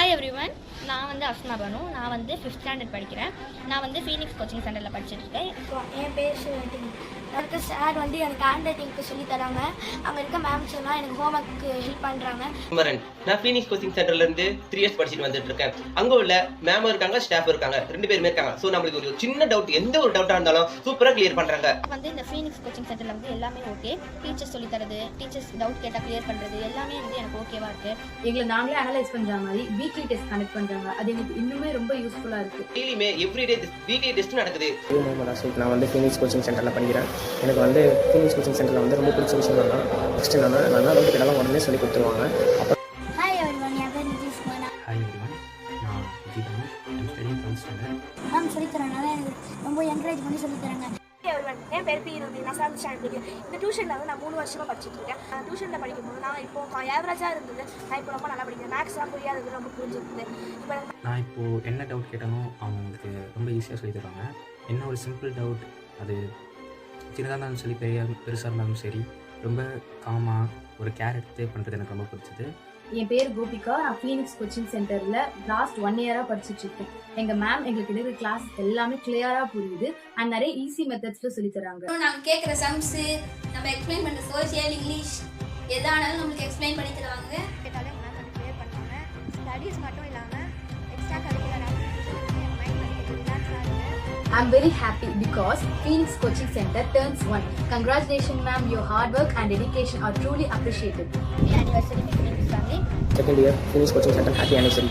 Hi everyone, நான் வந்து அஸ்மா பனு. நான் வந்து 5th ஸ்டாண்டர்ட் படிக்கிறேன். நான் வந்து ஃபீனிக்ஸ் கோச்சிங் சென்டரில் படிச்சுட்டு இருக்கேன். என் பேர் சிவட்டிங். எனக்கு சார் வந்து எனக்கு ஹேண்ட் ரைட்டிங்க்கு சொல்லி தராங்க. அங்கே இருக்க மேம்ஸ் எல்லாம் எனக்கு ஹோம் ஒர்க்கு ஹெல்ப் பண்ணுறாங்க. குமரன், நான் ஃபீனிக்ஸ் கோச்சிங் சென்டர்ல இருந்து 3 இயர்ஸ் படிச்சுட்டு வந்துட்டு இருக்கேன். அங்க உள்ள மேமும் இருக்காங்க, ஸ்டாஃப் இருக்காங்க, 2 பேருமே இருக்காங்க. ஸோ நம்மளுக்கு ஒரு சின்ன டவுட், எந்த ஒரு டவுட்டா இருந்தாலும் சூப்பரா கிளியர் பண்றாங்க. வந்து இந்த ஃபீனிக்ஸ் கோச்சிங் சென்டரில் வந்து எல்லாமே ஓகே. டீச்சர்ஸ் சொல்லி தரது, டீச்சர்ஸ் டவுட் கேட்டால் கிளியர் பண்ணுறது எல்லாமே வந்து எனக்கு ஓகேவா இருக்கு. எங்களை நாங்களே அனலைஸ் பண்ற மாதிரி வீக்லி டெஸ்ட் கனெக்ட் பண்றாங்க. அது எங்களுக்கு இன்னுமே ரொம்ப யூஸ்ஃபுல்லா இருக்கு. டெய்லியுமே எவ்ரிடே வீக்லி டெஸ்ட் நடக்குது. நான் வந்து ஃபீனிக்ஸ் கோச்சிங் சென்டரில் படிக்கிறேன். எனக்கு வந்து ஃபீனிக்ஸ் கோச்சிங் சென்டரில் வந்து ரொம்ப பிடிச்ச விஷயம் என்னன்னா, நெக்ஸ்ட் என்னன்னா நான் டவுட் கேட்டாலும் உடனே சொல்லி கொடுத்துருவாங்க. ஹாய் எவ்ரிவன், என் பேர் நிதிஷ் குமார். ஹாய் எவ்ரிவன், நான் Vijay. I'm studying 12th standard. Ma'am சொல்லி தரனால எனக்கு ரொம்ப என்கரேஜ் பண்ணி சொல்லி தராங்க. என் பேர் பீருதி. நான் 7th ஸ்டாண்டர்ட் படிக்கிறேன். இந்த டியூஷனில் வந்து நான் 3 வருஷமாக படிச்சுட்டு இருக்கேன். டியூஷனில் படிக்கும்போது நான் இப்போ ஆவரேஜாக இருந்தது. நான் இப்போ ரொம்ப நல்லா படிக்கிறேன். மேக்ஸ்லாம் புரியாதது ரொம்ப புரிஞ்சுருக்குது. இப்போ நான் இப்போது என்ன டவுட் கேட்டாலும் அவங்களுக்கு ரொம்ப ஈஸியாக சொல்லி தருவாங்க. என்ன ஒரு சிம்பிள் டவுட், அது சின்னதாக இருந்தாலும் சரி, பெருசாக இருந்தாலும் சரி, ரொம்ப காமாக ஒரு கேர் எடுத்து பண்ணுறது எனக்கு ரொம்ப பிடிச்சது. என் பேர் கோபிகா. நான் ஃபீனிக்ஸ் கோச்சிங் சென்டர்ல லாஸ்ட் 1 இயரா படிச்சுட்டு இருக்கேன். எங்க மேம் எங்களுக்கு எடுக்கிற கிளாஸ் எல்லாமே கிளியரா புரியுது அண்ட் நிறைய ஈஸி மெத்தட்ஸ்ல சொல்லி தராங்க. நாங்கள் கேட்குற சம்ஸு, நம்ம எக்ஸ்பிளைன் பண்ணுற சோஷியல், இங்கிலீஷ் எதானாலும் நம்மளுக்கு எக்ஸ்பிளைன் பண்ணி தருவாங்க. கேட்டாலே மேம் வந்து கிளியர் பண்ணுவாங்க. ஸ்டடீஸ் மட்டும் இல்லாமல் எக்ஸ்ட்ரா கரிக்குலர் ஆக்டிவிட்டீஸ் என் மைண்ட் வந்து ரிலாக்ஸாக இருக்குது. I'm very happy because Phoenix Coaching Center turns 1. Congratulations ma'am, your hard work and dedication are truly appreciated. Happy anniversary, Phoenix family. Second year Phoenix coaching centre happy anniversary.